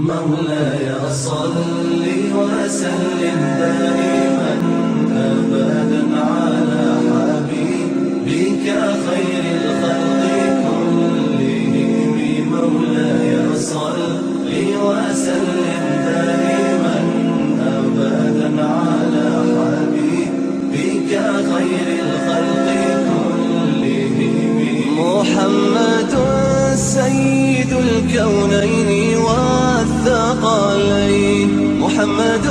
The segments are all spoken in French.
مولاي صل وسلم دائما أبدا على حبيبك خير الخلق كلهم. مولاي صل وسلم دائما أبدا على حبيبك خير الخلق كلهم. محمد سيد الكونين والثقلين، محمد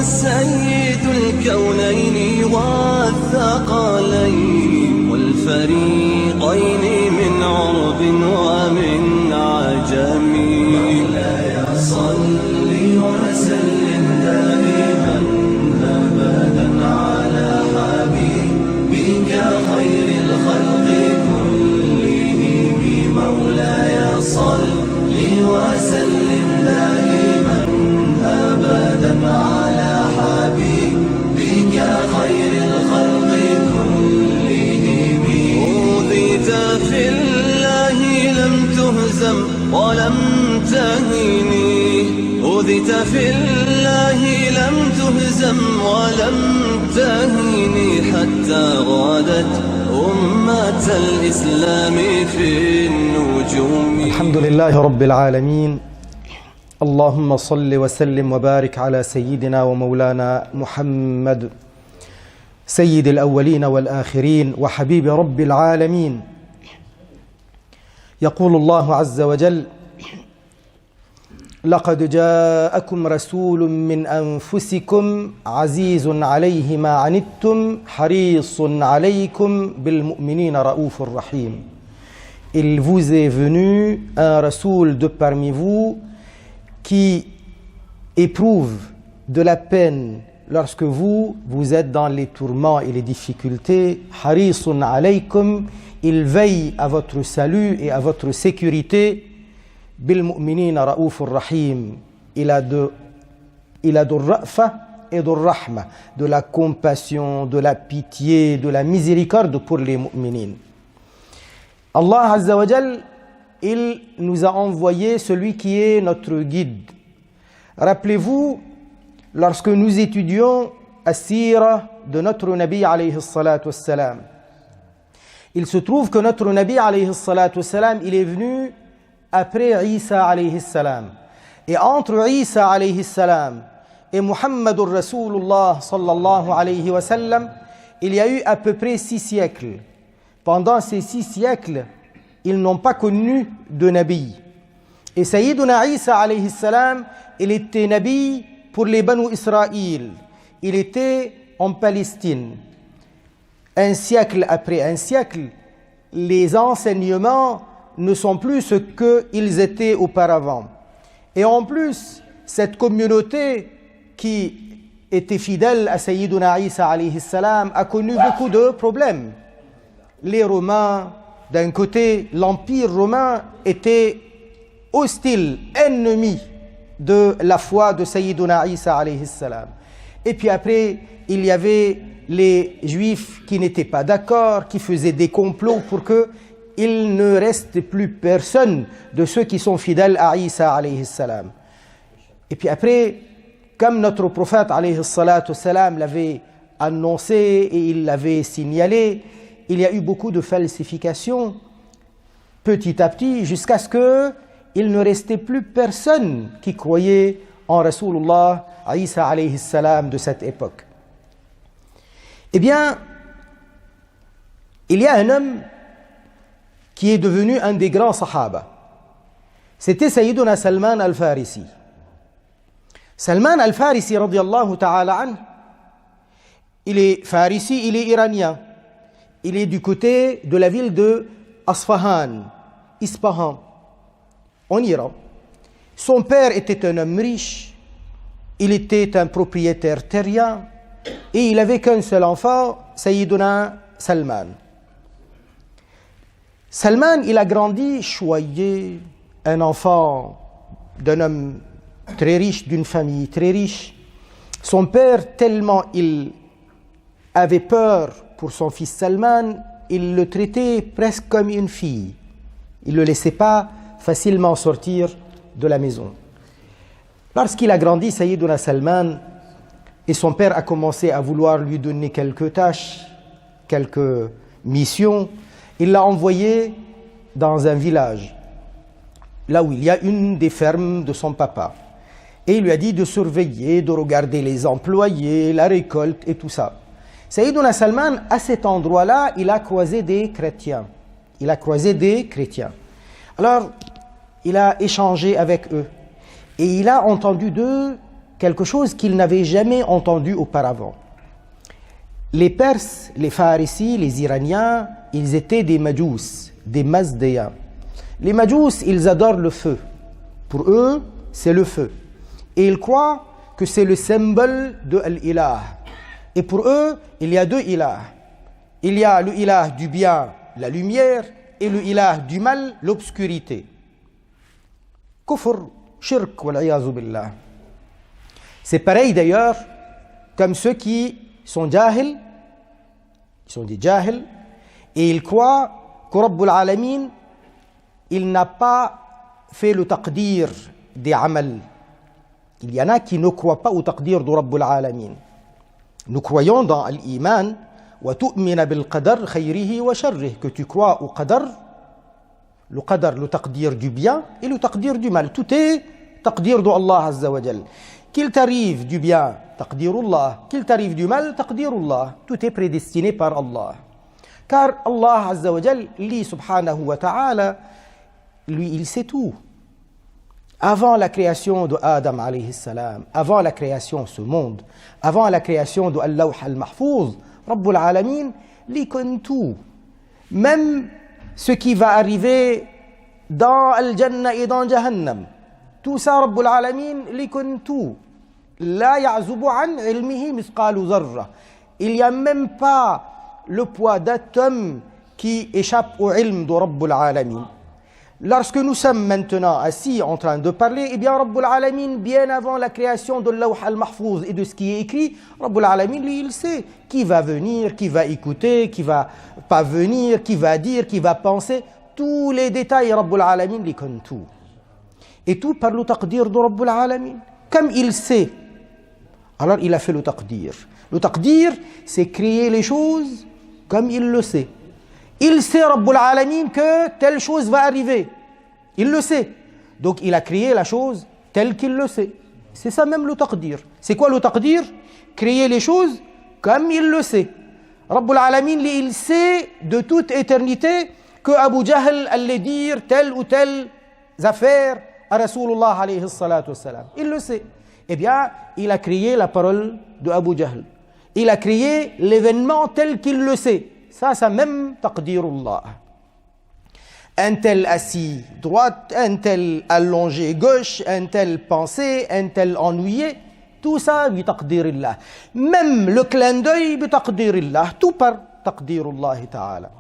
سيد الكونين والثقلين والفريقين من عرب ومن عجم. مولاي صل وسلم دائما أبدا على حبيبك خير الخلق كلهم. مولاي صل وسلم دائما أبدا على حبيبك خير الخلق كلهم. أوذيت في الله لم تهزم ولم تهني، أوذيت في الله لم تهزم ولم تهني حتى غادت أمة الإسلام في النجوم. الحمد لله رب العالمين، اللهم صل وسلم وبارك على سيدنا ومولانا محمد سيد الأولين والآخرين وحبيب رب العالمين. يقول الله عز وجل: لقد جاءكم رسول من أنفسكم عزيز عليه ما عنتم حريص عليكم بالمؤمنين رؤوف رحيم. Il vous est venu un rasoul de parmi vous qui éprouve de la peine lorsque vous êtes dans les tourments et les difficultés. Harisun alaykum, il veille à votre salut et à votre sécurité. Bil mu'minina ra'ufur rahim, il a de ra'fa et de rahma, de la compassion, de la pitié, de la miséricorde pour les mu'minin. Allah Azza wa Jal, il nous a envoyé celui qui est notre guide. Rappelez-vous, lorsque nous étudions as-sira de notre Nabi alayhi salatu wassalam, il se trouve que notre Nabi alayhi salatu wassalam, il est venu après Isa alayhi salam. Et entre Isa alayhi salam et Muhammadur Rasulullah sallallahu alayhi wa sallam, il y a eu à peu près 6 siècles. Pendant ces 6 siècles, ils n'ont pas connu de Nabi. Et Sayyiduna Isa alayhi salam, il était Nabi pour les Banu Israël. Il était en Palestine. Un siècle après un siècle, les enseignements ne sont plus ce qu'ils étaient auparavant. Et en plus, cette communauté qui était fidèle à Sayyiduna Isa alayhi salam a connu beaucoup de problèmes. Les Romains, d'un côté, l'Empire romain était hostile, ennemi de la foi de Sayyiduna Isa alayhi salam. Et puis après, il y avait les Juifs qui n'étaient pas d'accord, qui faisaient des complots pour qu'il ne reste plus personne de ceux qui sont fidèles à Isa alayhi salam. Et puis après, comme notre prophète alayhi salatu salam l'avait annoncé et il l'avait signalé, il y a eu beaucoup de falsifications petit à petit jusqu'à ce qu'il ne restait plus personne qui croyait en Rasulullah Isa alayhi salam de cette époque. Eh bien, il y a un homme qui est devenu un des grands sahaba. C'était Sayyiduna Salman al-Farisi. Salman al-Farisi radiyallahu ta'ala anhu, il est Farisi, il est iranien. Il est du côté de la ville de Ispahan, en Iran. Son père était un homme riche, il était un propriétaire terrien et il n'avait qu'un seul enfant, Sayyiduna Salman. Salman, il a grandi choyé, un enfant d'un homme très riche, d'une famille très riche. Son père, tellement il avait peur pour son fils Salman, il le traitait presque comme une fille. Il ne le laissait pas facilement sortir de la maison. Lorsqu'il a grandi, Sayyiduna Salman, et son père a commencé à vouloir lui donner quelques tâches, quelques missions, il l'a envoyé dans un village, là où il y a une des fermes de son papa. Et il lui a dit de surveiller, de regarder les employés, la récolte et tout ça. Sayyiduna Salman, à cet endroit-là, il a croisé des chrétiens. Alors, il a échangé avec eux. Et il a entendu d'eux quelque chose qu'il n'avait jamais entendu auparavant. Les Perses, les Pharissis, les Iraniens, ils étaient des Majous, des Mazdéens. Les Majous, ils adorent le feu. Pour eux, c'est le feu. Et ils croient que c'est le symbole de l'Ilah. Et pour eux, il y a deux Ilahs. Il y a le Ilah du bien, la lumière, et le Ilah du mal, l'obscurité. Kufr, shirk, wal-iyazu billah. C'est pareil d'ailleurs comme ceux qui sont jahil, ils sont des jahil, et ils croient que Rabbul Alamin, il n'a pas fait le taqdir des amal. Il y en a qui ne croient pas au taqdir de Rabbul Alamin. Nous croyons dans l'iman, wa tu'mina bil qadar khayrihi wa sharrihi, que tu crois au qadar, le taqdir du bien et le taqdir du mal. Tout est taqdir de Allah Azza wa Jal. Qu'il t'arrive du bien, taqdirullah. Qu'il t'arrive du mal, taqdirullah. Tout est prédestiné par Allah. Car Allah Azza wa Jal, lui subhanahu wa ta'ala, lui il sait tout. Avant la création de Adam alayhi salam, avant la création de ce monde, avant la création de Al-Lawh al-Mahfouz, Rabbul Alamin, lui connaît tout. Même ce qui va arriver dans Al-Jannah et dans Jahannam. Tout ça, Rabbul Alamin, lui connaît tout. La ya'zubu an ilmihi misqalu zarra. Il n'y a même pas le poids d'atome qui échappe au ilm de Rabbul Alamin. Lorsque nous sommes maintenant assis en train de parler, eh bien Rabbul Alamin, bien avant la création de l'Lawh al-Mahfouz et de ce qui est écrit, Rabbul Alamin, lui, il sait qui va venir, qui va écouter, qui va pas venir, qui va dire, qui va penser. Tous les détails, Rabbul Alamin, les connaît tout. Et tout par le taqdir de Rabbul Alamin. Comme il sait, alors il a fait le taqdir. Le taqdir, c'est créer les choses comme il le sait. Il sait, Rabbul Alamin, que telle chose va arriver. Il le sait. Donc il a créé la chose telle qu'il le sait. C'est ça même le taqdir. C'est quoi le taqdir? Créer les choses comme il le sait. Rabbul Alamin, il sait de toute éternité que Abu Jahl allait dire telle ou telle affaire à Rasulullah alayhi salatu wassalam. Il le sait. Eh bien, il a créé la parole de Abu Jahl. Il a créé l'événement tel qu'il le sait. Ça même taqdirullah. Un tel assis droite, un tel allongé gauche, un tel pensé, un tel ennuyé, tout ça bi taqdirillah. Même le clin d'œil bi taqdirillah, tout par taqdirullah ta'ala.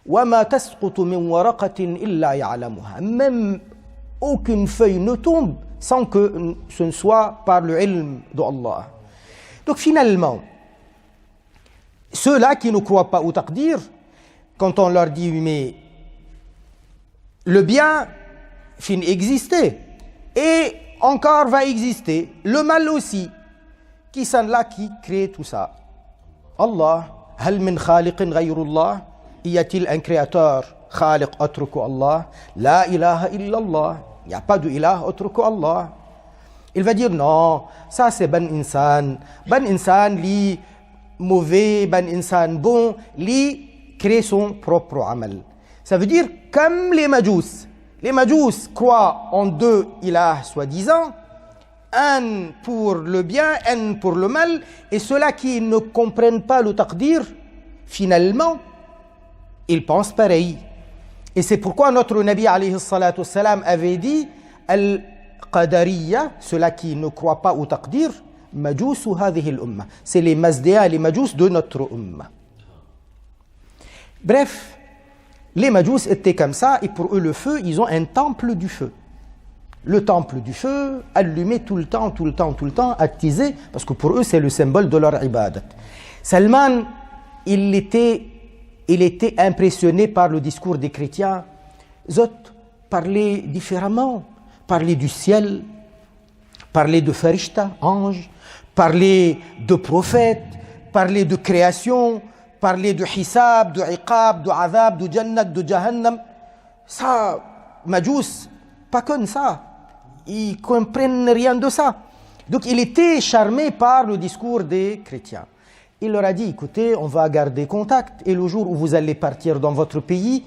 Wa ma tasqutu min waraqatin illa ya'lamuha. Même aucune feuille ne tombe sans que ce ne soit par le ilm de Allah. Donc finalement, ceux-là qui ne croient pas au taqdir, quand on leur dit mais le bien finit d'exister et encore va exister, le mal aussi, qui sont là qui crée tout ça? Allah. Hal min khaliqin ghayrullah? Y a-t-il un créateur khaliq autre que Allah? La ilaha illallah. Il n'y a pas de ilah autre que Allah. Il va dire non, ça c'est ban insan. Ban insan li mauvais, ban insan bon, li crée son propre amal. Ça veut dire comme les Majous. Les Majous croient en deux ilahs soi-disant, un pour le bien, un pour le mal, et ceux-là qui ne comprennent pas le taqdir, finalement, ils pensent pareil. Et c'est pourquoi notre Nabi alayhi salatu wassalam avait dit Al-Qadariyya, ceux-là qui ne croient pas au taqdir, Majousu hadhihi al-umma. C'est les Mazdéens et les Majous de notre umma. Bref, les Majous étaient comme ça, et pour eux le feu, ils ont un temple du feu. Le temple du feu, allumé tout le temps, attisé, parce que pour eux, c'est le symbole de leur ibadat. Salman, il était impressionné par le discours des chrétiens. Les autres parlaient différemment, parlaient du ciel, parlaient de farishta, anges, parlaient de prophètes, parlaient de création, parlaient de hisab, de iqab, de azab, de jannat, de jahannam. Ça, Majous, pas comme ça. Ils ne comprennent rien de ça. Donc il était charmé par le discours des chrétiens. Il leur a dit, écoutez, on va garder contact, et le jour où vous allez partir dans votre pays,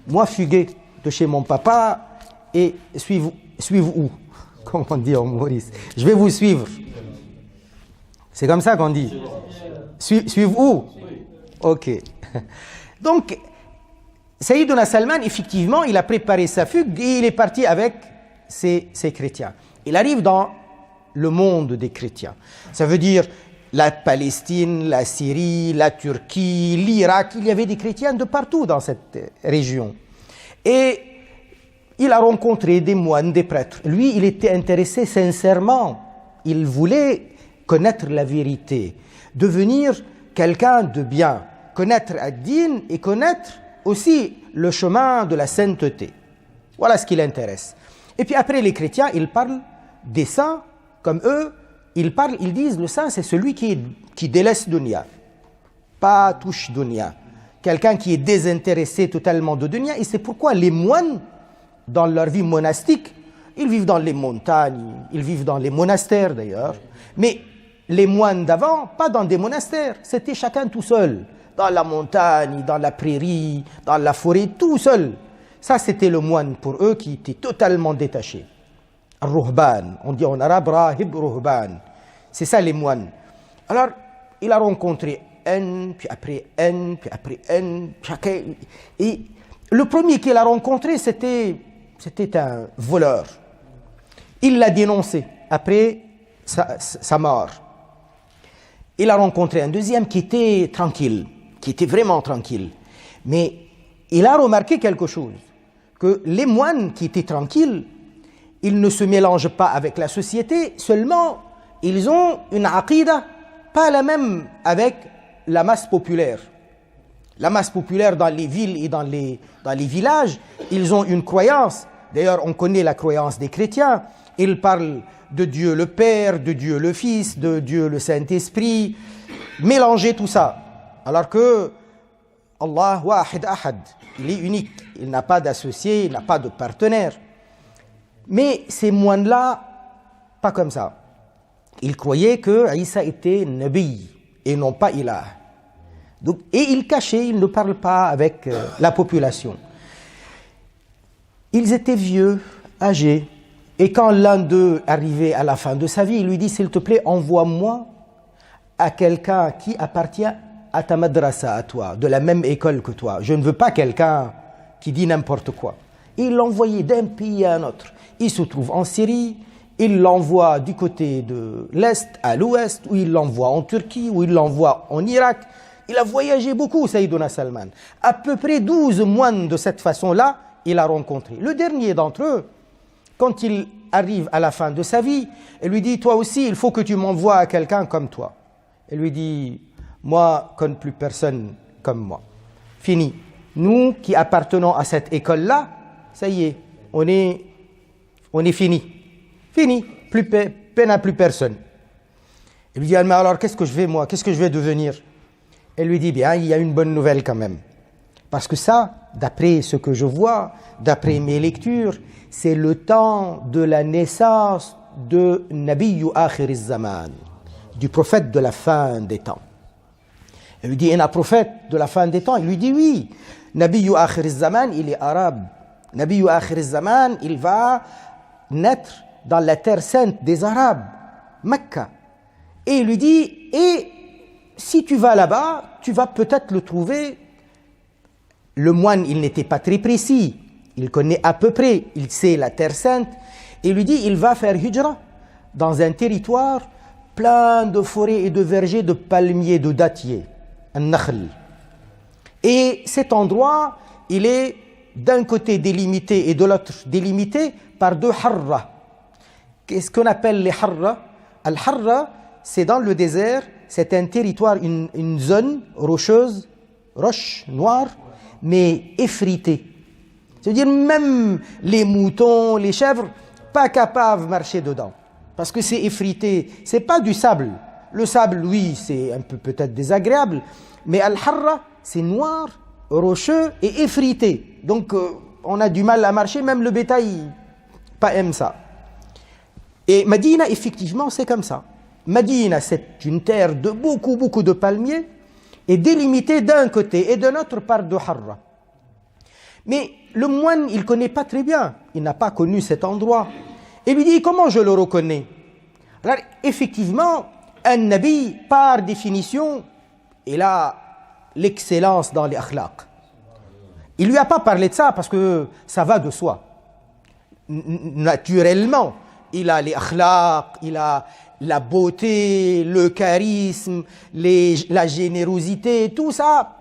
moi fuguez de chez mon papa, et suivez où? Comme on dit en Maurice. Je vais vous suivre. C'est comme ça qu'on dit. Suivez où? Ok. Donc, Sayyiduna Salman, effectivement, il a préparé sa fugue, et il est parti avec ces chrétiens. Il arrive dans le monde des chrétiens. Ça veut dire la Palestine, la Syrie, la Turquie, l'Irak. Il y avait des chrétiens de partout dans cette région. Et il a rencontré des moines, des prêtres. Lui, il était intéressé sincèrement. Il voulait connaître la vérité, devenir quelqu'un de bien, connaître Ad-Din et connaître aussi le chemin de la sainteté. Voilà ce qui l'intéresse. Et puis après, les chrétiens, ils parlent des saints comme eux. Ils disent le saint, c'est celui qui délaisse dunya, pas touche dunya. Quelqu'un qui est désintéressé totalement de dunya. Et c'est pourquoi les moines, dans leur vie monastique, ils vivent dans les montagnes, ils vivent dans les monastères d'ailleurs. Mais les moines d'avant, pas dans des monastères, c'était chacun tout seul. Dans la montagne, dans la prairie, dans la forêt, tout seul. Ça, c'était le moine pour eux qui était totalement détaché. Ruhban, on dit en arabe rahib ruhban. C'est ça les moines. Alors, il a rencontré un, puis après un, puis après un, chacun. Et le premier qu'il a rencontré, c'était un voleur. Il l'a dénoncé après sa mort. Il a rencontré un deuxième qui était tranquille, qui était vraiment tranquille. Mais il a remarqué quelque chose, que les moines qui étaient tranquilles, ils ne se mélangent pas avec la société, seulement ils ont une aqida, pas la même avec la masse populaire. La masse populaire dans les villes et dans les villages, ils ont une croyance. D'ailleurs, on connaît la croyance des chrétiens. Ils parlent de Dieu le Père, de Dieu le Fils, de Dieu le Saint-Esprit. Mélanger tout ça. Alors que Allah wahid ahad, il est unique. Il n'a pas d'associé, il n'a pas de partenaire. Mais ces moines-là, pas comme ça. Ils croyaient que Isa était Nabi et non pas Ilah. Donc, et ils cachaient, ils ne parlent pas avec la population. Ils étaient vieux, âgés. Et quand l'un d'eux arrivait à la fin de sa vie, il lui dit, s'il te plaît, envoie-moi à quelqu'un qui appartient à ta madrasa, à toi, de la même école que toi. Je ne veux pas quelqu'un qui dit n'importe quoi. Et il l'envoyait d'un pays à un autre. Il se trouve en Syrie, il l'envoie du côté de l'Est à l'Ouest, ou il l'envoie en Turquie, ou il l'envoie en Irak. Il a voyagé beaucoup, Sayyiduna Salman. À peu près 12 moines de cette façon-là, il a rencontré. Le dernier d'entre eux, quand il arrive à la fin de sa vie, il lui dit, toi aussi, il faut que tu m'envoies à quelqu'un comme toi. Il lui dit, moi, je ne connais plus personne comme moi. Fini. Nous qui appartenons à cette école-là, ça y est, on est fini. Fini. Peine à plus personne. Il lui dit, mais alors qu'est-ce que je vais, moi? Qu'est-ce que je vais devenir? Elle lui dit, bien, il y a une bonne nouvelle quand même. Parce que ça, d'après ce que je vois, d'après mes lectures, c'est le temps de la naissance de Nabiyyu Akhir Zaman, du prophète de la fin des temps. Elle lui dit, il y a un prophète de la fin des temps? Il lui dit, oui. Nabiyyu Akhir Zaman, il est arabe. Nabiyyu Akhir Zaman, il va naître dans la terre sainte des Arabes, Mecca. Et il lui dit, et si tu vas là-bas, tu vas peut-être le trouver. Le moine, il n'était pas très précis. Il connaît à peu près, il sait la terre sainte. Et il lui dit, il va faire hijra dans un territoire plein de forêts et de vergers de palmiers, de dattiers, un nakhl. Et cet endroit, il est d'un côté délimité et de l'autre délimité par deux harra. Qu'est-ce qu'on appelle les harra? Al-harra, c'est dans le désert, c'est un territoire, une zone rocheuse, roche noire, mais effritée. C'est-à-dire même les moutons, les chèvres, pas capables de marcher dedans. Parce que c'est effrité, c'est pas du sable. Le sable, oui, c'est un peu peut-être désagréable, mais Al-Harra, c'est noir, rocheux et effrité. Donc on a du mal à marcher, même le bétail pas aime ça. Et Médina, effectivement, c'est comme ça. Médina, c'est une terre de beaucoup de palmiers et délimitée d'un côté et de l'autre par de Harra. Mais le moine, il ne connaît pas très bien, il n'a pas connu cet endroit. Et lui dit, comment je le reconnais? Alors, effectivement, un nabi, par définition, il a l'excellence dans les akhlaq. Il ne lui a pas parlé de ça parce que ça va de soi. Naturellement, il a les akhlaq, il a la beauté, le charisme, la générosité, tout ça.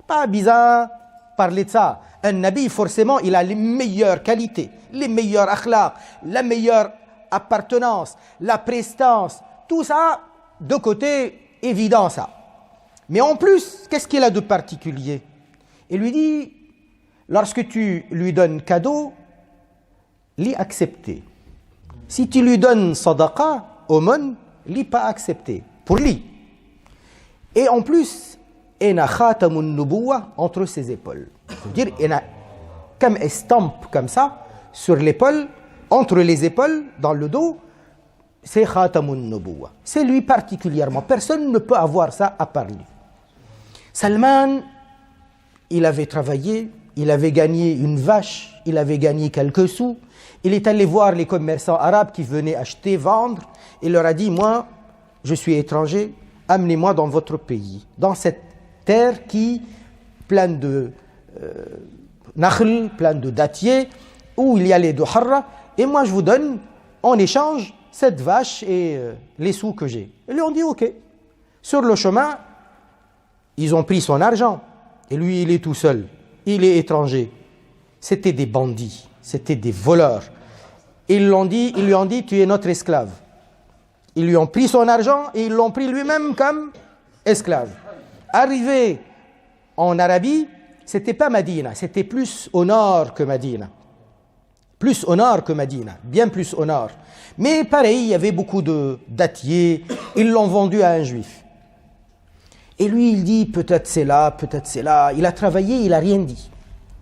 Pas bizarre parler de ça. Un nabi, forcément, il a les meilleures qualités, les meilleurs akhlaq, la meilleure appartenance, la prestance, tout ça, de côté, évident ça. Mais en plus, qu'est-ce qu'il a de particulier? Il lui dit, lorsque tu lui donnes cadeau, l'y accepter. Si tu lui donnes sadaqa, aumône, l'y pas accepter. Pour lui. Et en plus, il a khatamun nubuwa entre ses épaules. C'est-à-dire, il a comme estampe comme ça, sur l'épaule, entre les épaules, dans le dos, c'est khatamun nubuwa. C'est lui particulièrement. Personne ne peut avoir ça à part lui. Salman, il avait travaillé, il avait gagné une vache, il avait gagné quelques sous. Il est allé voir les commerçants arabes qui venaient acheter, vendre. Il leur a dit, moi, je suis étranger, amenez-moi dans votre pays, dans cette terre qui, pleine de nakhl, pleine de dattiers, où il y a les harra, et moi je vous donne en échange cette vache et les sous que j'ai. Ils lui ont dit, ok. Sur le chemin, ils ont pris son argent, et lui, il est tout seul, il est étranger. C'était des bandits, c'était des voleurs. Ils lui ont dit, tu es notre esclave. Ils lui ont pris son argent et ils l'ont pris lui-même comme esclave. Arrivé en Arabie, c'était pas Médina, c'était plus au nord que Médina. Plus au nord que Médina, bien plus au nord. Mais pareil, il y avait beaucoup de dattiers, ils l'ont vendu à un juif. Et lui, il dit, peut-être c'est là, peut-être c'est là. Il a travaillé, il n'a rien dit.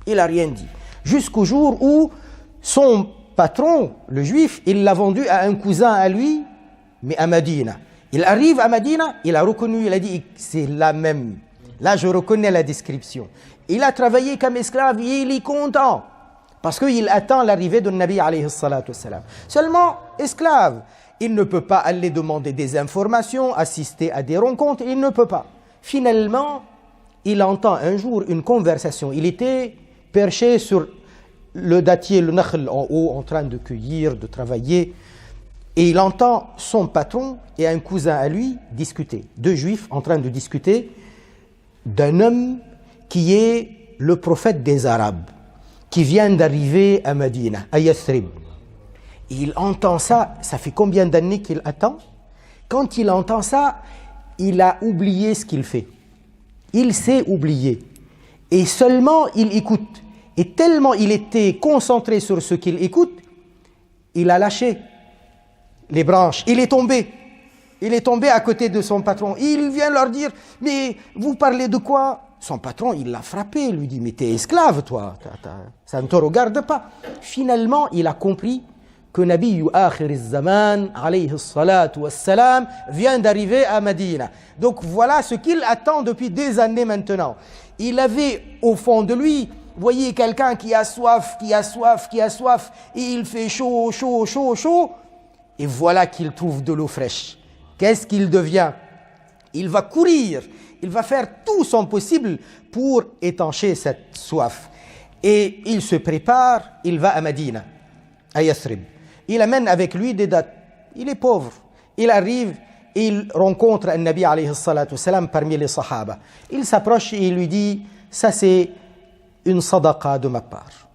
Il n'a rien dit. Jusqu'au jour où son patron, le juif, il l'a vendu à un cousin à lui, mais à Médina. Il arrive à Médina, il a reconnu, il a dit, c'est la même. Là, je reconnais la description. Il a travaillé comme esclave et il est content. Parce qu'il attend l'arrivée de Nabi alayhi salatu wassalam. Seulement, esclave, il ne peut pas aller demander des informations, assister à des rencontres, il ne peut pas. Finalement, il entend un jour une conversation. Il était perché sur le dattier, le nakhl en haut, en train de cueillir, de travailler. Et il entend son patron et un cousin à lui discuter. Deux juifs en train de discuter d'un homme qui est le prophète des Arabes, qui vient d'arriver à Médina, à Yathrib. Il entend ça, ça fait combien d'années qu'il attend? Quand il entend ça, il a oublié ce qu'il fait. Il s'est oublié. Et seulement il écoute. Et tellement il était concentré sur ce qu'il écoute, il a lâché les branches. Il est tombé. Il est tombé à côté de son patron. Il vient leur dire, mais vous parlez de quoi? Son patron, il l'a frappé. Il lui dit, mais t'es esclave, toi. Ça ne te regarde pas. Finalement, il a compris que Nabi Akhir al-Zaman, alayhi salatu wassalam, vient d'arriver à Médina. Donc voilà ce qu'il attend depuis des années maintenant. Il avait au fond de lui, voyez, quelqu'un qui a soif, qui a soif, qui a soif, et il fait chaud, chaud, chaud, chaud, et voilà qu'il trouve de l'eau fraîche. Qu'est-ce qu'il devient? Il va courir, il va faire tout son possible pour étancher cette soif. Et il se prépare, il va à Médina, à Yathrib. Il amène avec lui des dattes. Il est pauvre. Il arrive, il rencontre un Nabi alayhi salatu wassalam parmi les Sahaba. Il s'approche et il lui dit, ça c'est une sadaqa de ma part.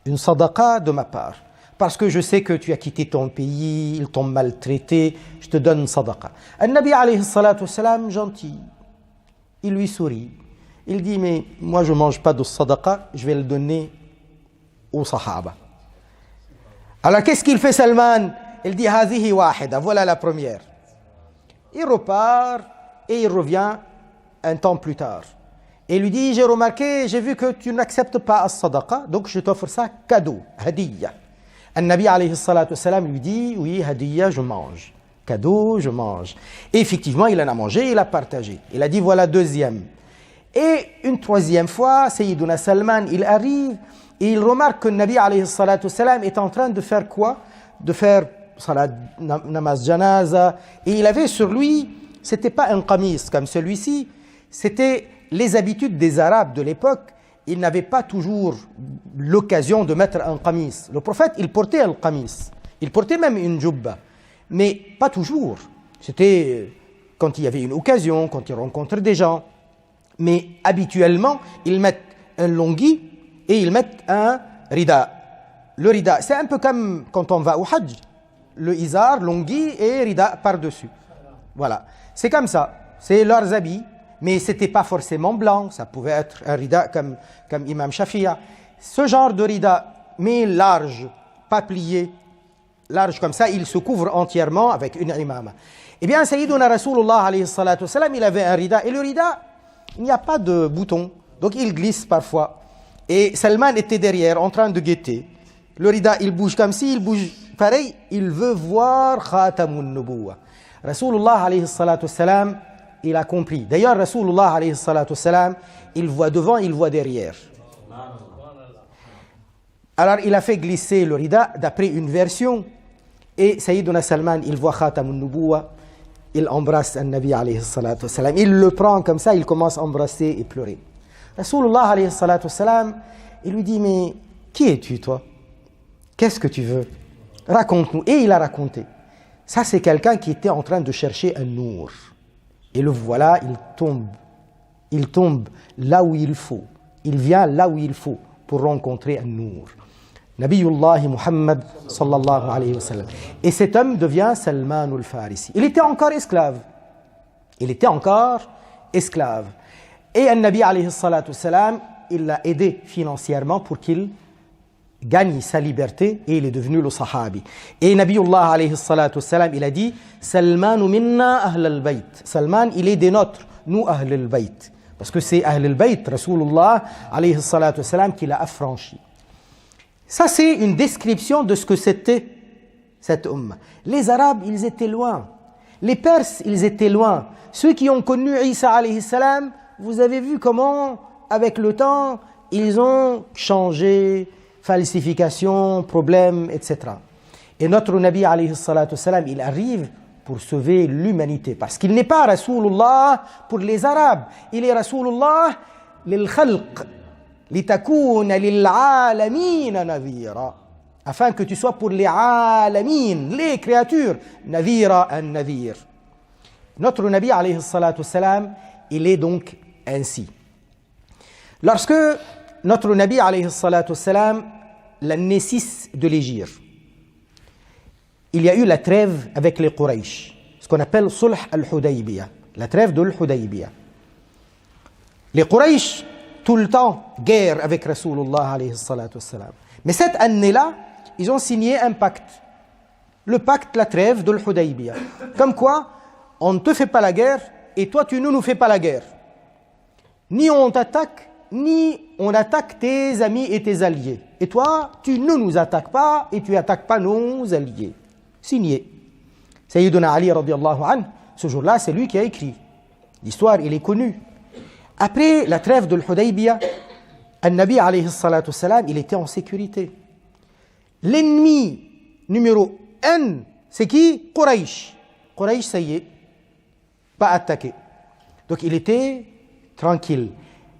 Une sadaqa de ma part. parce que je sais que tu as quitté ton pays, ils t'ont maltraité, je te donne sadaqa. An-Nabi alayhi salatu wassalam, gentil, il lui sourit. Il dit, mais moi je ne mange pas de sadaqa, je vais le donner aux sahaba. Alors qu'est-ce qu'il fait Salman? Il dit, hadhihi wahida, voilà la première. Il repart et il revient un temps plus tard. Et il lui dit, j'ai remarqué, j'ai vu que tu n'acceptes pas as-sadaqa, donc je t'offre ça cadeau, hadiyya. An-Nabi alayhi salatu wassalam lui dit, oui, hadiyya, je mange. Cadeau, je mange. Et effectivement, il en a mangé, il a partagé. Il a dit, voilà deuxième. Et une troisième fois, Sayyiduna Salman, il arrive et il remarque que le Nabi alayhi salatu wassalam est en train de faire quoi? De faire salat, namaz janaza. Et il avait sur lui, c'était pas un qamis comme celui-ci, c'était les habitudes des Arabes de l'époque. Ils n'avaient pas toujours l'occasion de mettre un qamis. Le prophète, il portait un qamis. Il portait même une jubba. Mais pas toujours. C'était quand il y avait une occasion, quand il rencontre des gens. Mais habituellement, ils mettent un longhi et ils mettent un rida. Le rida, c'est un peu comme quand on va au hajj. Le izar, longhi et rida par-dessus. Voilà. C'est comme ça. C'est leurs habits. Mais ce n'était pas forcément blanc. Ça pouvait être un rida comme Imam Shafi'a. Ce genre de rida, mais large, pas plié, large comme ça, il se couvre entièrement avec une imama. Eh bien, Sayyiduna Rasulullah alayhi salatu wassalam, il avait un rida. Et le rida, il n'y a pas de bouton, donc il glisse parfois. Et Salman était derrière, en train de guetter. Le rida, il bouge comme si, il bouge pareil. Il veut voir Khatamun Nubuwa. Rasulullah alayhi salatu wassalam, il a compris. D'ailleurs, Rasulullah alayhi salatu wassalam, il voit devant, il voit derrière. Alors, il a fait glisser le rida d'après une version. Et Sayyiduna Salman, il voit Khatamun Nubuwa. Il embrasse un Nabi alayhi salatu wassalam. Il le prend comme ça, il commence à embrasser et pleurer. Rasulullah alayhi salatu wassalam, il lui dit, mais qui es-tu toi? Qu'est-ce que tu veux? Raconte-nous. Et il a raconté. Ça, c'est quelqu'un qui était en train de chercher un nour. Et le voilà, il tombe. Il tombe là où il faut. Il vient là où il faut pour rencontrer un nour. Nabiyullah Muhammad sallallahu alayhi wa sallam. Et cet homme devient Salman al-Farisi. Il était encore esclave. Il était encore esclave. Et un Nabi alayhi salatu wa sallam, il l'a aidé financièrement pour qu'il gagne sa liberté et il est devenu le sahabi. Et Nabiyullah alayhi salatu wa sallam, il a dit Salman minna ahl al-bayt. Salman, il est des nôtres, nous ahl al-bayt. Parce que c'est ahl al-bayt, Rasulullah alayhi salatu wa sallam, qui l'a affranchi. Ça, c'est une description de ce que c'était cette umma. Les Arabes, ils étaient loin. Les Perses, ils étaient loin. Ceux qui ont connu Isa alayhi salam, vous avez vu comment, avec le temps, ils ont changé, falsification, problèmes, etc. Et notre Nabi alayhi salatu salam, il arrive pour sauver l'humanité. Parce qu'il n'est pas Rasulullah pour les Arabes. Il est Rasulullah lil khalq. لِتَكُونَ لِلْعَالَمِينَ نَذِيرًا. Afin que tu sois pour les alamin, les créatures, navira un navir. Notre Nabi alayhi salatu salam, il est donc ainsi. Lorsque notre Nabi alayhi salatu salam, l'année 6 de l'Hégire, il y a eu la trêve avec les Quraysh, ce qu'on appelle Sulh al-Hudaybiyah, la trêve de l'Hudaybiyah. Les Quraysh, tout le temps, guerre avec Rasulullah alayhi salatu wassalam. Mais cette année-là, ils ont signé un pacte. Le pacte, la trêve de l'Hudaybiyah. Comme quoi, on ne te fait pas la guerre et toi, tu ne nous fais pas la guerre. Ni on t'attaque, ni on attaque tes amis et tes alliés. Et toi, tu ne nous attaques pas et tu n'attaques pas nos alliés. Signé. Sayyiduna Ali radiallahu anhu, ce jour-là, c'est lui qui a écrit. L'histoire, il est connu. Après la trêve de l'Hudaybiyah, An-Nabi alayhi salatu salam, il était en sécurité. L'ennemi numéro 1, c'est qui? Quraysh. Quraysh, ça y est, pas attaqué. Donc il était tranquille.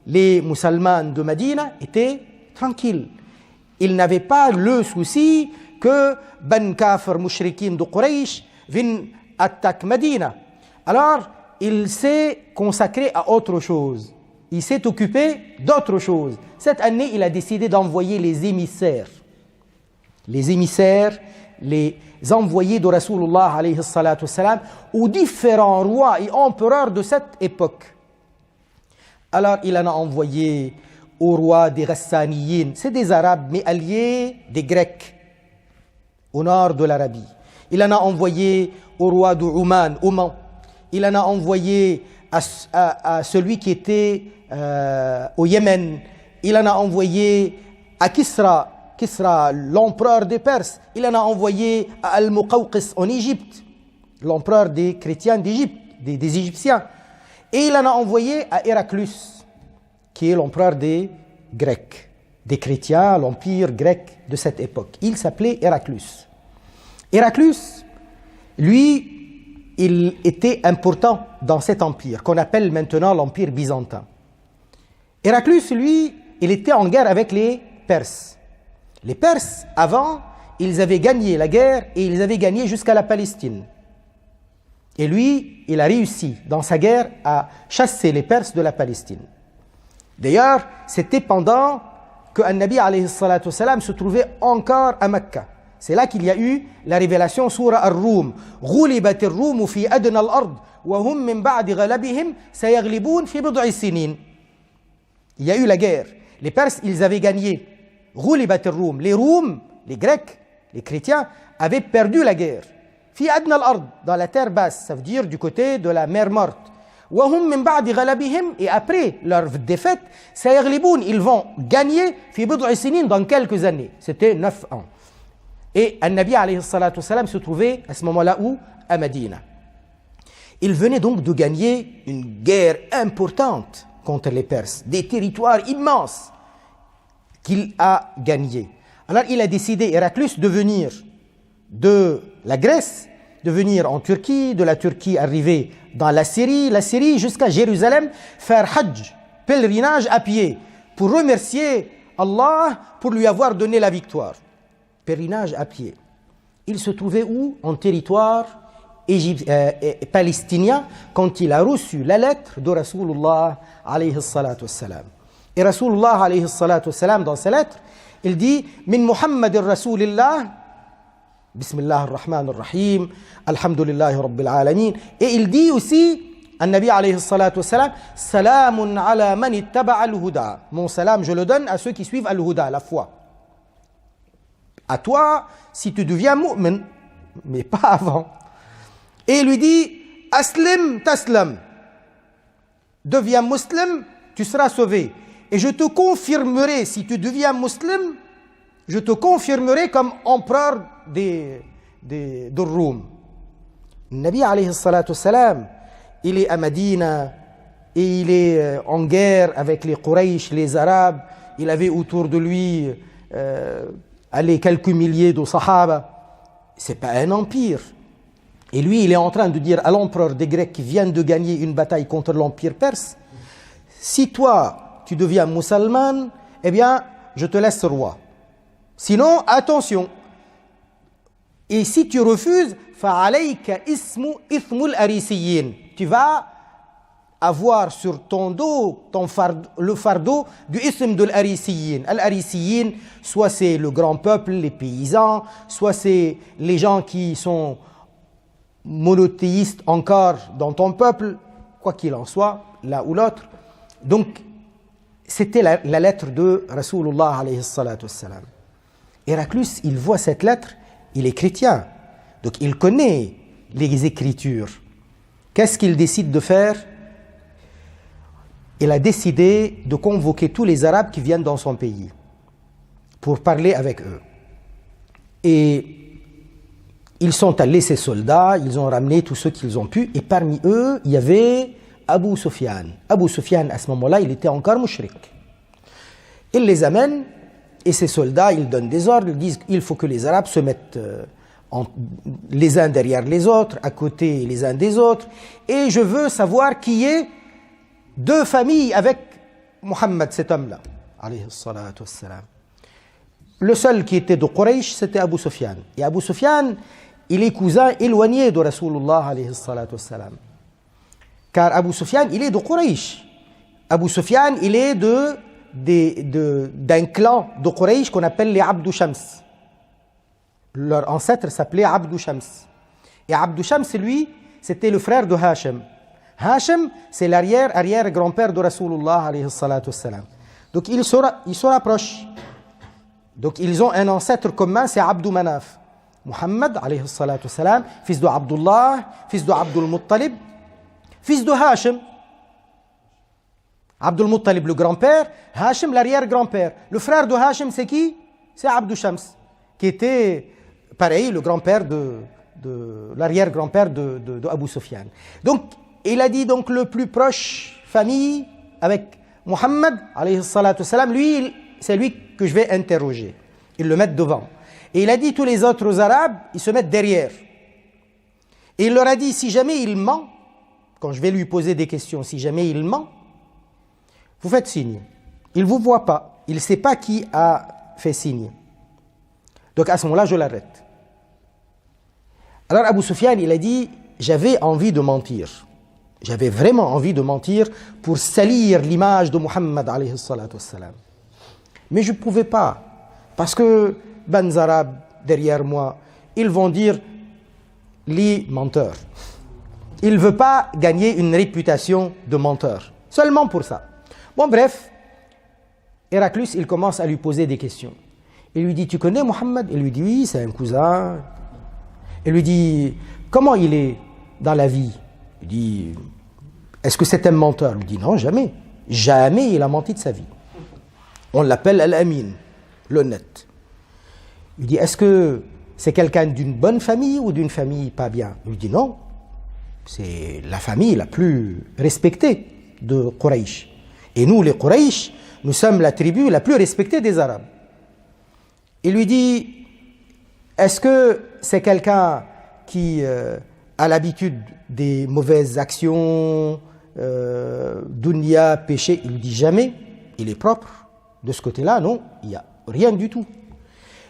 Les musulmans de Médine étaient tranquilles. Ils n'avaient pas le souci que Ben Kafir Mushrikin de Quraysh viennent attaquer Médine. Alors, il s'est consacré à autre chose. Il s'est occupé d'autre chose. Cette année, il a décidé d'envoyer les émissaires. les émissaires, les envoyés de Rasulullah alayhi salatu wassalam, aux différents rois et empereurs de cette époque. Alors il en a envoyé au roi des Ghassaniyin, c'est des Arabes mais alliés des Grecs au nord de l'Arabie. Il en a envoyé au roi de Oman. Il en a envoyé à celui qui était au Yémen. Il en a envoyé à Kisra, l'empereur des Perses. Il en a envoyé à Al-Muqawqis en Égypte, l'empereur des chrétiens d'Égypte, des Égyptiens. Et il en a envoyé à Héraclus, qui est l'empereur des Grecs, des chrétiens, l'empire grec de cette époque. Il s'appelait Héraclus. Héraclus, lui, il était important dans cet empire, qu'on appelle maintenant l'empire byzantin. Héraclus, lui, il était en guerre avec les Perses. Les Perses, avant, ils avaient gagné la guerre et ils avaient gagné jusqu'à la Palestine. Et lui, il a réussi dans sa guerre à chasser les Perses de la Palestine. D'ailleurs, c'était pendant que An-Nabi alayhi salatu wassalam se trouvait encore à Mecca. C'est là qu'il y a eu la révélation Surah Ar-Rum. غُلِبَتِ الرُّومُ فِي أَدْنَى الْأَرْضِ وَهُمْ مِنْ بَعْدِ غَلَبِهِمْ سَيَغْلِبُونَ فِي بِضْعِ سِنِينَ. Il y a eu la guerre. Les Perses, ils avaient gagné. غُلِبَتِ الرُّومُ. Les Roums, les Grecs, les chrétiens, avaient perdu la guerre. في أدنى الأرض, dans la terre basse, ça veut dire du côté de la mer morte. وهم من بعد غلبهم, et après leur défaite, سيغلبون, ils vont gagner في بضع سنين, dans quelques années. C'était 9 ans. Et An-Nabi alayhi salatu wassalam se trouvait à ce moment-là où? À Médine. Il venait donc de gagner une guerre importante contre les Perses, des territoires immenses qu'il a gagnés. Alors il a décidé, Héraclus, de venir de la Grèce, de venir en Turquie, de la Turquie arriver dans la Syrie jusqu'à Jérusalem, faire Hajj, pèlerinage à pied, pour remercier Allah pour lui avoir donné la victoire. Pèlerinage à pied. Il se trouvait où? En territoire palestinien, quand il a reçu la lettre de Rasulullah alayhi salatu wassalam. Et Rasulullah alayhi salatu wassalam, dans sa lettre, il dit « Min Muhammadir Rasulillah » Bismillah ar-Rahman ar-Rahim, Alhamdulillahi Rabbil Alamin. Et il dit aussi, An-Nabi alayhi salatu wassalam, Salamun ala man ittaba al-huda. Mon salam, je le donne à ceux qui suivent al-huda, la foi. À toi, si tu deviens mu'min, mais pas avant. Et il lui dit, Aslim taslam. Deviens musulman, tu seras sauvé. Et je te confirmerai, si tu deviens musulman, je te confirmerai comme empereur de Roum. Nabi alayhi salatu wassalam, il est à Médine et il est en guerre avec les Quraysh, les Arabes. Il avait autour de lui quelques milliers de Sahaba. C'est pas un empire. Et lui, il est en train de dire à l'empereur des Grecs qui vient de gagner une bataille contre l'empire perse, si toi, tu deviens musulman, eh bien, je te laisse roi. Sinon, attention. Et si tu refuses, فَعَلَيْكَ إِثْمُ الْأَرِيسِيِّينَ. Tu vas avoir sur ton dos le fardeau du ism de l'Arisiyin. Al-Arisiyin, soit c'est le grand peuple, les paysans, soit c'est les gens qui sont monothéistes encore dans ton peuple, quoi qu'il en soit, l'un ou l'autre. Donc, c'était la lettre de Rasulullah alayhi salatu wassalam. Héraclus, il voit cette lettre, il est chrétien, donc il connaît les Écritures. Qu'est-ce qu'il décide de faire? Il a décidé de convoquer tous les Arabes qui viennent dans son pays pour parler avec eux. Et ils sont allés, ces soldats, ils ont ramené tous ceux qu'ils ont pu, et parmi eux, il y avait Abu Sufyan. Abu Sufyan, à ce moment-là, il était encore mushrik. Il les amène, et ces soldats, ils donnent des ordres, ils disent qu'il faut que les Arabes se mettent les uns derrière les autres, à côté les uns des autres, et je veux savoir qui est deux familles avec Muhammad, cet homme-là, alayhi salatu wassalam. Le seul qui était de Quraysh, c'était Abu Sufyan. Et Abu Sufyan, il est cousin éloigné de Rasulullah, alayhi salatu wassalam. Car Abu Sufyan, il est de Quraysh. Abu Sufyan, il est d'un clan de Quraysh qu'on appelle les Abdu Shams. Leur ancêtre s'appelait Abdou Shams. Et Abdou Shams, lui, c'était le frère de Hachem. Hachem, c'est l'arrière-grand-père de Rasulullah alayhi salatu wassalam. Donc ils se rapprochent. Donc ils ont un ancêtre commun, c'est Abdou Manaf. Muhammad alayhi salatu wassalam, fils de Abdullah, fils de Abdul Muttalib, fils de Hachem. Abdul Muttalib le grand-père, Hachem l'arrière-grand-père. Le frère de Hachem c'est qui? C'est Abdou Shams, qui était pareil le grand-père de l'arrière-grand-père de Abu Sufyan. Donc il a dit donc le plus proche famille avec Muhammad alayhi salatu wassalam, lui c'est lui que je vais interroger. Ils le mettent devant. Et il a dit tous les autres Arabes, ils se mettent derrière. Et il leur a dit si jamais il ment, quand je vais lui poser des questions, si jamais il ment, vous faites signe. Il ne vous voit pas. Il ne sait pas qui a fait signe. Donc à ce moment-là, je l'arrête. Alors Abu Sufyan, il a dit, j'avais envie de mentir. J'avais vraiment envie de mentir pour salir l'image de Muhammad alayhi salatu wassalam. Mais je ne pouvais pas. Parce que Bans Arabes, derrière moi, ils vont dire, les menteurs. Il ne veut pas gagner une réputation de menteur. Seulement pour ça. Bon, bref, Héraclus, il commence à lui poser des questions. Il lui dit, tu connais Muhammad? Il lui dit, oui, c'est un cousin. Il lui dit, comment il est dans la vie? Il dit, est-ce que c'est un menteur? Il lui dit, non, jamais. Jamais il a menti de sa vie. On l'appelle Al-Amin, l'honnête. Il dit, est-ce que c'est quelqu'un d'une bonne famille ou d'une famille pas bien? Il lui dit, non, c'est la famille la plus respectée de Quraysh. Et nous, les Quraysh, nous sommes la tribu la plus respectée des Arabes. Il lui dit, est-ce que c'est quelqu'un qui a l'habitude des mauvaises actions, dunya, péché? Il lui dit, jamais, il est propre. De ce côté-là, non, il n'y a rien du tout.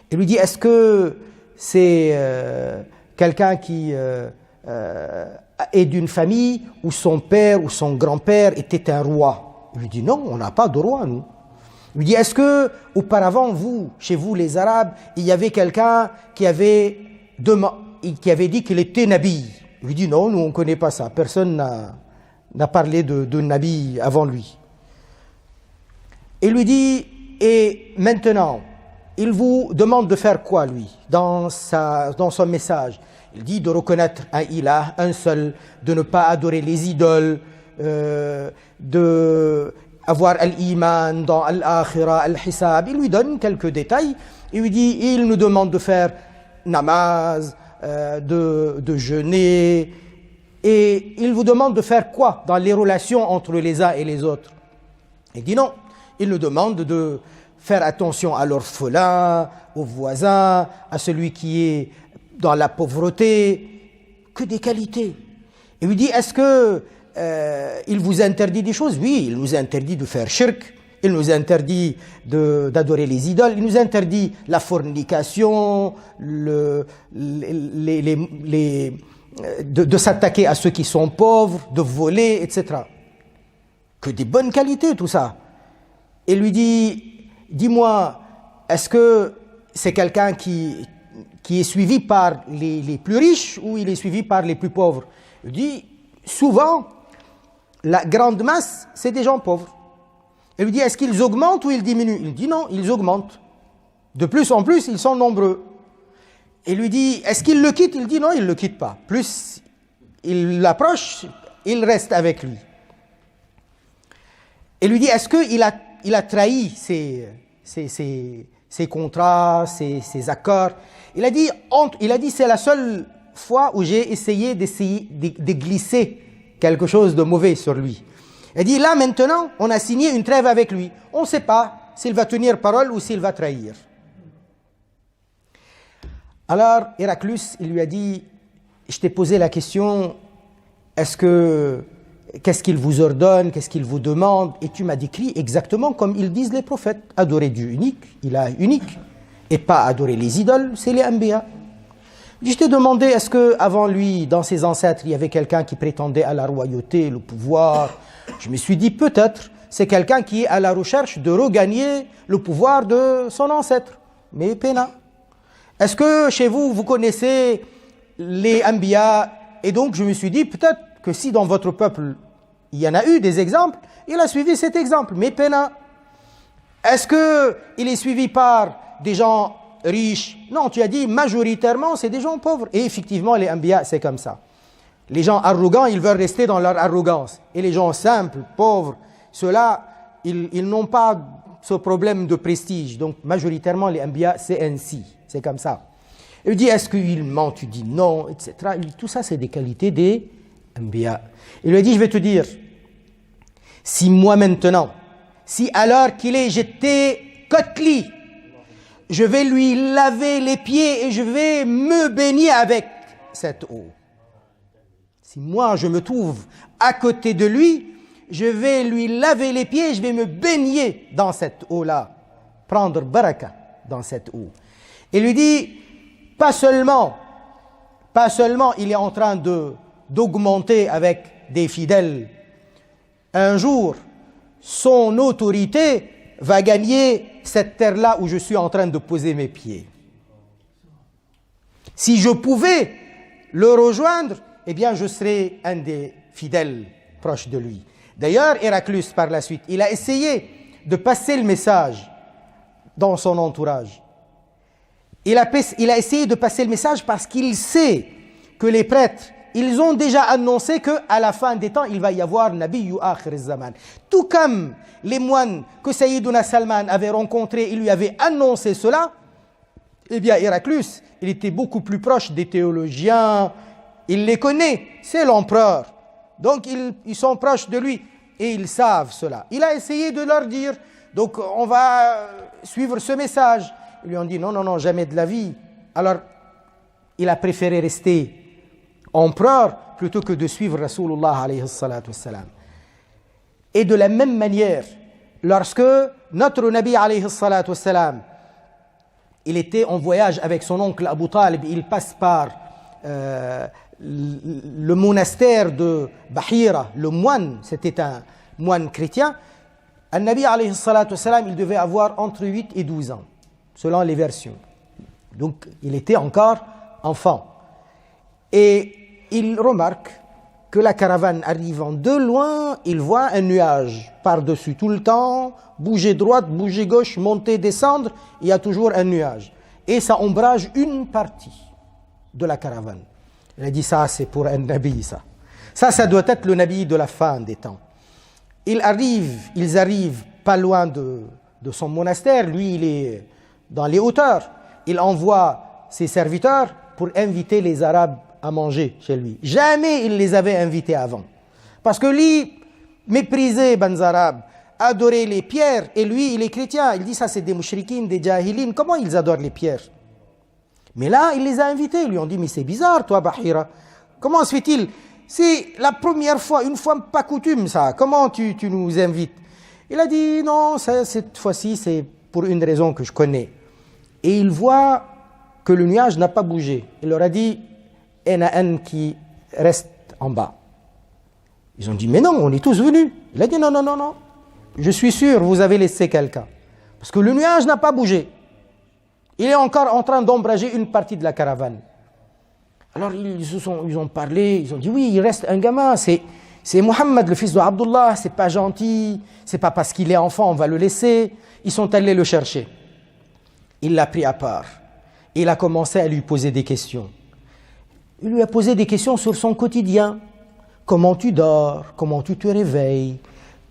Il lui dit, est-ce que c'est quelqu'un qui est d'une famille où son père ou son grand-père était un roi? Il lui dit, non, on n'a pas de roi, nous. Il lui dit, est-ce que auparavant, chez vous les Arabes, il y avait quelqu'un qui avait dit qu'il était Nabi? Il lui dit, non, nous on ne connaît pas ça. Personne n'a parlé de Nabi avant lui. Il lui dit, et maintenant, il vous demande de faire quoi, lui, dans son message? Il dit de reconnaître un ilah, un seul, de ne pas adorer les idoles, d'avoir al-iman dans al-akhira, al-hisab. Il lui donne quelques détails. Il lui dit, il nous demande de faire namaz, de jeûner. Et il vous demande de faire quoi dans les relations entre les uns et les autres? Il dit non. Il nous demande de faire attention à l'orphelin, au voisin, à celui qui est dans la pauvreté. Que des qualités. Il lui dit, est-ce que il vous interdit des choses? Oui, il nous interdit de faire shirk, il nous interdit d'adorer les idoles, il nous interdit la fornication, de s'attaquer à ceux qui sont pauvres, de voler, etc. Que des bonnes qualités, tout ça. Il lui dit, dis-moi, est-ce que c'est quelqu'un qui est suivi par les plus riches ou il est suivi par les plus pauvres? Il dit, souvent, la grande masse, c'est des gens pauvres. Il lui dit, est-ce qu'ils augmentent ou ils diminuent? Il dit, non, ils augmentent. De plus en plus, ils sont nombreux. Il lui dit, est-ce qu'ils le quittent? Il dit, non, ils ne le quittent pas. Plus il l'approche, il reste avec lui. Il lui dit, est-ce qu'il a trahi ses contrats, ses accords? Il a dit, c'est la seule fois où j'ai essayé de glisser quelque chose de mauvais sur lui. Il dit, là maintenant, on a signé une trêve avec lui. On ne sait pas s'il va tenir parole ou s'il va trahir. Alors, Héraclus, il lui a dit, je t'ai posé la question, qu'est-ce qu'il vous ordonne, qu'est-ce qu'il vous demande? Et tu m'as décrit exactement comme ils disent les prophètes. Adorer Dieu unique, ilah unique, et pas adorer les idoles, c'est les Anbiya. Je t'ai demandé, est-ce qu'avant lui, dans ses ancêtres, il y avait quelqu'un qui prétendait à la royauté, le pouvoir? Je me suis dit, peut-être, c'est quelqu'un qui est à la recherche de regagner le pouvoir de son ancêtre. Mais Péna. Est-ce que chez vous, vous connaissez les Anbiya? Et donc je me suis dit, peut-être que si dans votre peuple, il y en a eu des exemples, il a suivi cet exemple. Mais Pena, est-ce qu'il est suivi par des gens riches? Non, tu as dit majoritairement, c'est des gens pauvres. Et effectivement, les Anbiya, c'est comme ça. Les gens arrogants, ils veulent rester dans leur arrogance. Et les gens simples, pauvres, ceux-là, ils n'ont pas ce problème de prestige. Donc, majoritairement, les Anbiya, c'est ainsi. C'est comme ça. Il dit, est-ce qu'il ment? Tu dis non, etc. Il dit, tout ça, c'est des qualités des Anbiya. Il lui a dit, je vais te dire, si moi maintenant, si à l'heure qu'il est, j'étais Kotli, je vais lui laver les pieds et je vais me baigner avec cette eau. Si moi, je me trouve à côté de lui, je vais lui laver les pieds et je vais me baigner dans cette eau-là. Prendre baraka dans cette eau. Il lui dit, pas seulement, il est en train d'augmenter avec des fidèles. Un jour, son autorité va gagner cette terre-là où je suis en train de poser mes pieds. Si je pouvais le rejoindre, eh bien, je serais un des fidèles proches de lui. D'ailleurs, Héraclius, par la suite, il a essayé de passer le message dans son entourage. Il a essayé de passer le message parce qu'il sait que les prêtres, ils ont déjà annoncé qu'à la fin des temps, il va y avoir Nabiyyu Akhir al-Zaman. Tout comme les moines que Sayyiduna Salman avait rencontrés, il lui avait annoncé cela, eh bien, Héraclius, il était beaucoup plus proche des théologiens, il les connaît, c'est l'empereur. Donc, ils sont proches de lui et ils savent cela. Il a essayé de leur dire, donc on va suivre ce message. Ils lui ont dit, non, non, non, jamais de la vie. Alors, il a préféré rester empereur plutôt que de suivre Rasulullah alayhi salatu wassalam. Et de la même manière, lorsque notre Nabi alayhi salatu wassalam, il était en voyage avec son oncle Abu Talib, il passe par le monastère de Bahira, le moine, c'était un moine chrétien. Al-Nabi alayhi salatu wassalam, il devait avoir entre 8 et 12 ans, selon les versions. Donc, il était encore enfant. Et il remarque que la caravane arrivant de loin, il voit un nuage par-dessus tout le temps, bouger droite, bouger gauche, monter, descendre, il y a toujours un nuage. Et ça ombrage une partie de la caravane. Il a dit, ça c'est pour un nabi, ça. Ça doit être le nabi de la fin des temps. Ils arrivent pas loin de son monastère, lui il est dans les hauteurs. Il envoie ses serviteurs pour inviter les Arabes à manger chez lui. Jamais il les avait invités avant. Parce que lui, méprisait les Arabes, adorait les pierres, et lui, il est chrétien. Il dit, ça c'est des mouchrikines, des jahilines, comment ils adorent les pierres? Mais là, il les a invités, ils lui ont dit, mais c'est bizarre toi, Bahira. Comment se fait-il? C'est la première fois, une fois pas coutume ça, comment tu nous invites? Il a dit, non, cette fois-ci, c'est pour une raison que je connais. Et il voit que le nuage n'a pas bougé. Il leur a dit, il y en a un qui reste en bas. Ils ont dit, mais non, on est tous venus. Il a dit, non, non, non, non. Je suis sûr, vous avez laissé quelqu'un. Parce que le nuage n'a pas bougé. Il est encore en train d'ombrager une partie de la caravane. Alors ils ont parlé, ils ont dit, oui, il reste un gamin, c'est Mohammed, le fils de Abdullah, c'est pas gentil, c'est pas parce qu'il est enfant, on va le laisser. Ils sont allés le chercher. Il l'a pris à part. Il a commencé à lui poser des questions. Il lui a posé des questions sur son quotidien. Comment tu dors? Comment tu te réveilles?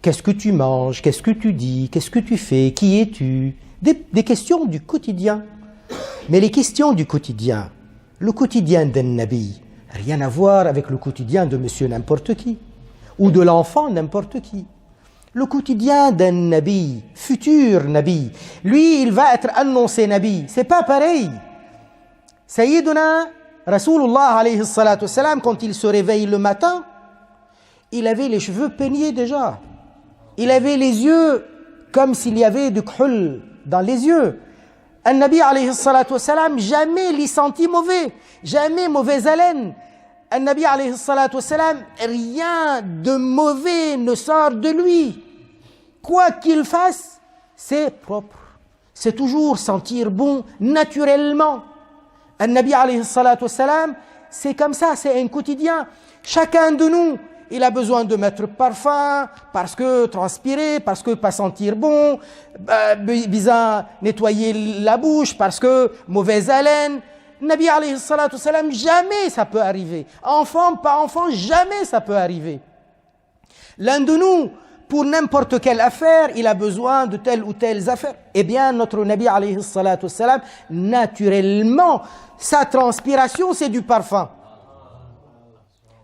Qu'est-ce que tu manges? Qu'est-ce que tu dis? Qu'est-ce que tu fais? Qui es-tu? Des questions du quotidien. Mais les questions du quotidien, le quotidien d'un nabi, rien à voir avec le quotidien de monsieur n'importe qui, ou de l'enfant n'importe qui. Le quotidien d'un nabi, futur nabi, lui, il va être annoncé nabi. C'est pas pareil. Sayyiduna Rasulullah alayhi salatu wassalam, quand il se réveille le matin, il avait les cheveux peignés déjà. Il avait les yeux comme s'il y avait du khul dans les yeux. Un nabi alayhi salatu wassalam, jamais il sentit mauvais, jamais mauvaise haleine. Un nabi alayhi salatu wassalam, rien de mauvais ne sort de lui. Quoi qu'il fasse, c'est propre. C'est toujours sentir bon naturellement. An-Nabi alayhi salatu wassalam, c'est comme ça, c'est un quotidien. Chacun de nous, il a besoin de mettre parfum, parce que transpirer, parce que pas sentir bon, besoin nettoyer la bouche, parce que mauvaise haleine. Nabi alayhi salatu wassalam, jamais ça peut arriver. Enfant, pas enfant, jamais ça peut arriver. L'un de nous, pour n'importe quelle affaire, il a besoin de telle ou telle affaire. Eh bien, notre Nabi alayhi salatu wassalam, naturellement, sa transpiration, c'est du parfum.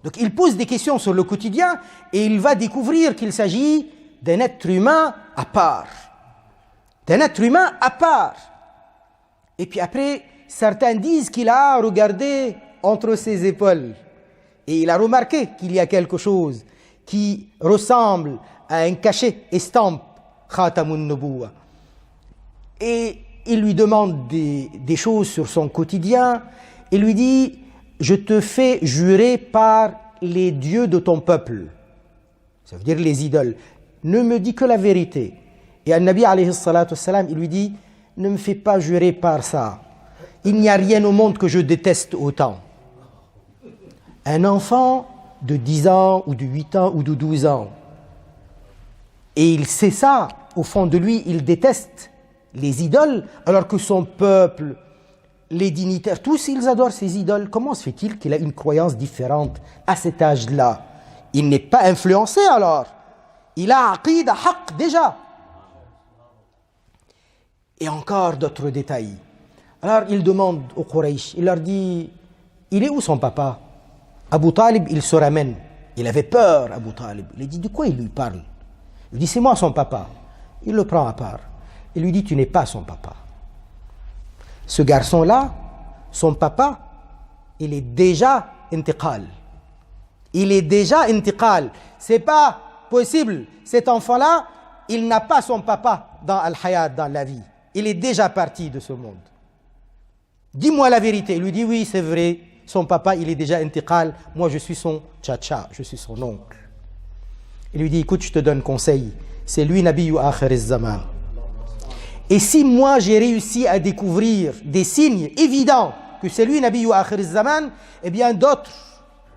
Donc, il pose des questions sur le quotidien et il va découvrir qu'il s'agit d'un être humain à part. D'un être humain à part. Et puis après, certains disent qu'il a regardé entre ses épaules et il a remarqué qu'il y a quelque chose qui ressemble à un cachet, estampe, Khatamun Nubuwa. Et il lui demande des choses sur son quotidien. Il lui dit, je te fais jurer par les dieux de ton peuple. Ça veut dire les idoles. Ne me dis que la vérité. Et An-Nabi alayhi salatu wassalam, il lui dit, ne me fais pas jurer par ça. Il n'y a rien au monde que je déteste autant. Un enfant de 10 ans, ou de 8 ans, ou de 12 ans. Et il sait ça, au fond de lui, il déteste les idoles, alors que son peuple, les dignitaires, tous ils adorent ces idoles. Comment se fait-il qu'il a une croyance différente à cet âge-là? Il n'est pas influencé alors. Il a aqida haqq déjà. Et encore d'autres détails. Alors il demande aux Quraysh, il leur dit, il est où son papa? Abu Talib, il se ramène. Il avait peur, Abu Talib. Il dit, de quoi il lui parle? Il dit, c'est moi son papa. Il le prend à part. Il lui dit, tu n'es pas son papa. Ce garçon-là, son papa, il est déjà intiqal. Il est déjà intiqal. C'est pas possible. Cet enfant-là, il n'a pas son papa dans Al-Hayat, dans la vie. Il est déjà parti de ce monde. Dis-moi la vérité. Il lui dit, oui, c'est vrai. Son papa, il est déjà intiqal. Moi, je suis son tcha-tcha. Je suis son oncle. Il lui dit, écoute, je te donne conseil. C'est lui, Nabiyyu Akhir az-Zaman. Et si moi, j'ai réussi à découvrir des signes évidents que c'est lui, Nabiyyu Akhir az-Zaman, eh bien, d'autres,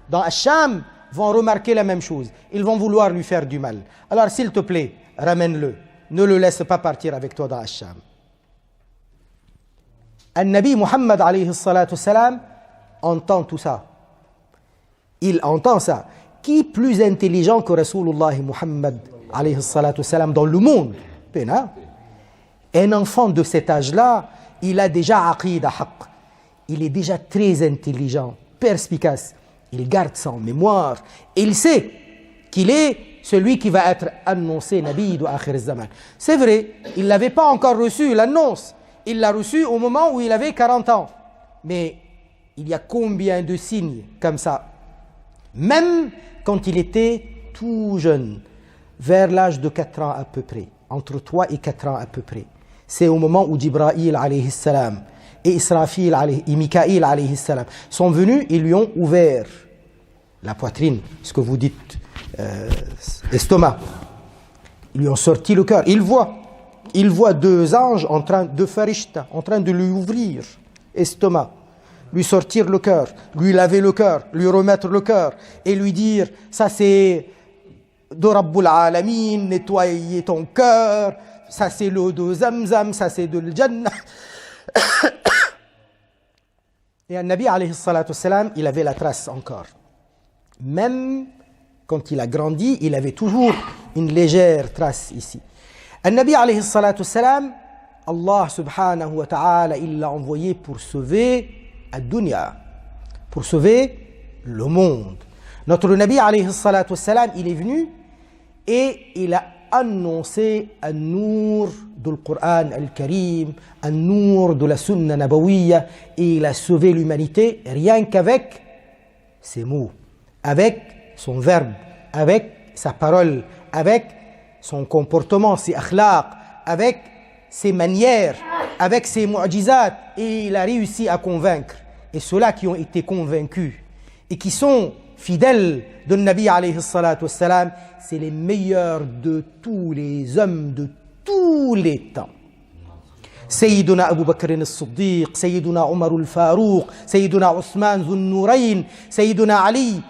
dans Ash-Sham, vont remarquer la même chose. Ils vont vouloir lui faire du mal. Alors, s'il te plaît, ramène-le. Ne le laisse pas partir avec toi dans Ash-Sham. An-Nabi Muhammad, alayhi salatu wassalam, entend tout ça. Il entend ça. Qui plus intelligent que Rasulullah Muhammad alayhi salatu wassalam dans le monde? Un enfant de cet âge-là, il a déjà aqida haqq. Il est déjà très intelligent, perspicace. Il garde ça en mémoire. Il sait qu'il est celui qui va être annoncé Nabi de Akhir az-Zaman. C'est vrai, il ne l'avait pas encore reçu, l'annonce. Il l'a reçu au moment où il avait 40 ans. Mais il y a combien de signes comme ça? Même quand il était tout jeune, vers l'âge de 4 ans à peu près, entre 3 et 4 ans à peu près. C'est au moment où Jibra'il alayhi salam et Israfil et Mikaïl alayhi salam sont venus et lui ont ouvert la poitrine, ce que vous dites estomac. Ils lui ont sorti le cœur. Il voit 2 anges en train de farishta, en train de lui ouvrir estomac, lui sortir le cœur, lui laver le cœur, lui remettre le cœur et lui dire, ça c'est de Rabbul Alamin, nettoyer ton cœur, ça c'est l'eau de Zamzam, ça c'est de l'Jannah. Et un Nabi alayhi salatu wassalam, il avait la trace encore. Même quand il a grandi, il avait toujours une légère trace ici. Un Nabi alayhi salatu wassalam, Allah subhanahu wa ta'ala, il l'a envoyé pour sauver ad-dunya, pour sauver le monde. Notre Nabi alayhi salatu wassalam, il est venu et il a annoncé un nour du Coran al-Karim, un nour de la sunna nabawiyya, et il a sauvé l'humanité rien qu'avec ses mots, avec son verbe, avec sa parole, avec son comportement, ses akhlaq, avec ses manières, avec ses mu'jizat, et il a réussi à convaincre. Et ceux-là qui ont été convaincus et qui sont fidèles de Nabi alayhi salatu wassalam, c'est les meilleurs de tous les hommes de tous les temps. سيدنا أبو بكر الصديق، سيدنا عمر الفاروق، سيدنا عثمان ذو النورين، سيدنا علي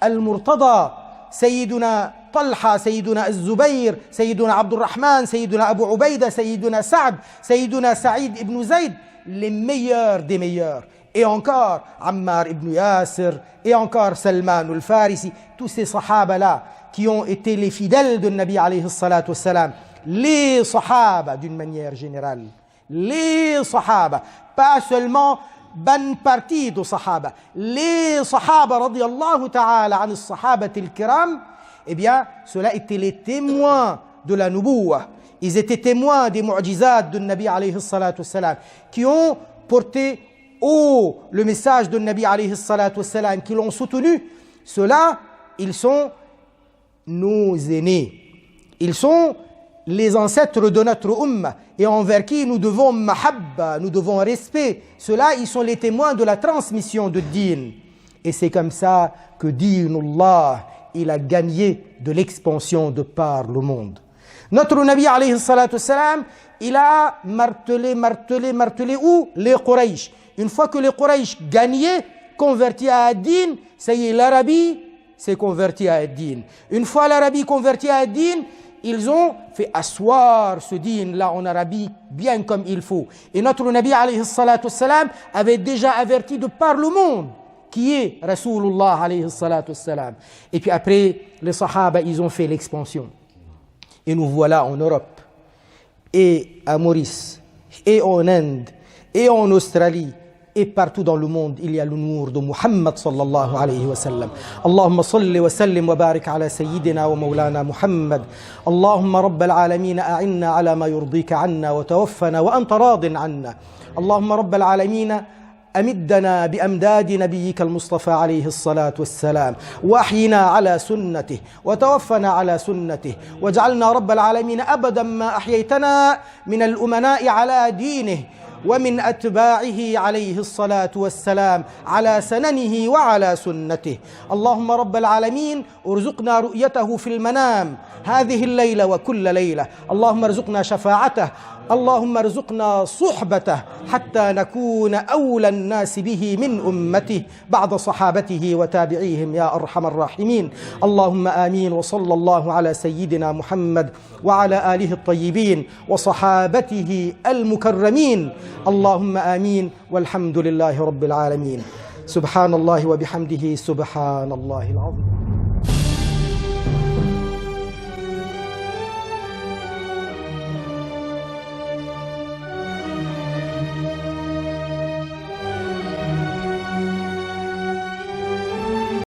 المرتضى، سيدنا طلحة، سيدنا الزبير، سيدنا عبد الرحمن، سيدنا أبو عبيدة، سيدنا سعد، سيدنا سعيد ibn Zayd, les meilleurs des meilleurs. Et encore Ammar ibn Yasir, et encore Salman al-Farisi, tous ces sahaba-là qui ont été les fidèles de Nabi alayhi salatu wassalam. Les sahaba d'une manière générale, les sahaba, pas seulement bonne partie de sahaba, les sahaba radiyallahu ta'ala an as-sahabati al-kiram, eh bien, ceux-là étaient les témoins de la nubuwah. Ils étaient témoins des mu'jizat de Nabi alayhi salatu wassalam, qui ont porté haut le message de Nabi alayhi salatu wassalam, qui l'ont soutenu. Ceux-là, ils sont nos aînés. Ils sont les ancêtres de notre ummah et envers qui nous devons mahabba, nous devons respect. Ceux-là, ils sont les témoins de la transmission de din. Et c'est comme ça que dinullah, il a gagné de l'expansion de par le monde. Notre Nabi alayhi salatu wassalam, il a martelé où? Les Quraysh. Une fois que les Quraysh gagnaient, convertis à ad-din, ça y est, l'Arabie s'est convertie à ad-din. Une fois l'Arabie convertie à ad-din, ils ont fait asseoir ce din-là en Arabie bien comme il faut. Et notre Nabi alayhi salatu wassalam avait déjà averti de par le monde qui est Rasulullah alayhi salatu wassalam. Et puis après, les Sahaba, ils ont fait l'expansion. Et nous voilà en Europe, et à Maurice, et en Inde, et en Australie, et partout dans le monde, il y a le nour de Muhammad sallallahu alayhi wa sallam. Allahumma salli wa sallim wa barik ala sayyidina wa maulana Muhammad. Allahumma rabbal alamin a'inna ala ma yurdika anna wa tawaffana wa anta radin anna. Allahumma rabbal alamin أمدنا بأمداد نبيك المصطفى عليه الصلاة والسلام وأحينا على سنته وتوفنا على سنته واجعلنا رب العالمين أبدا ما أحييتنا من الأمناء على دينه ومن أتباعه عليه الصلاة والسلام على سننه وعلى سنته. اللهم رب العالمين ارزقنا رؤيته في المنام هذه الليلة وكل ليلة. اللهم ارزقنا شفاعته. اللهم ارزقنا صحبته حتى نكون أولى الناس به من أمته بعد صحابته وتابعيهم يا أرحم الراحمين. اللهم آمين. وصلى الله على سيدنا محمد وعلى آله الطيبين وصحابته المكرمين. اللهم آمين والحمد لله رب العالمين. سبحان الله وبحمده سبحان الله العظيم.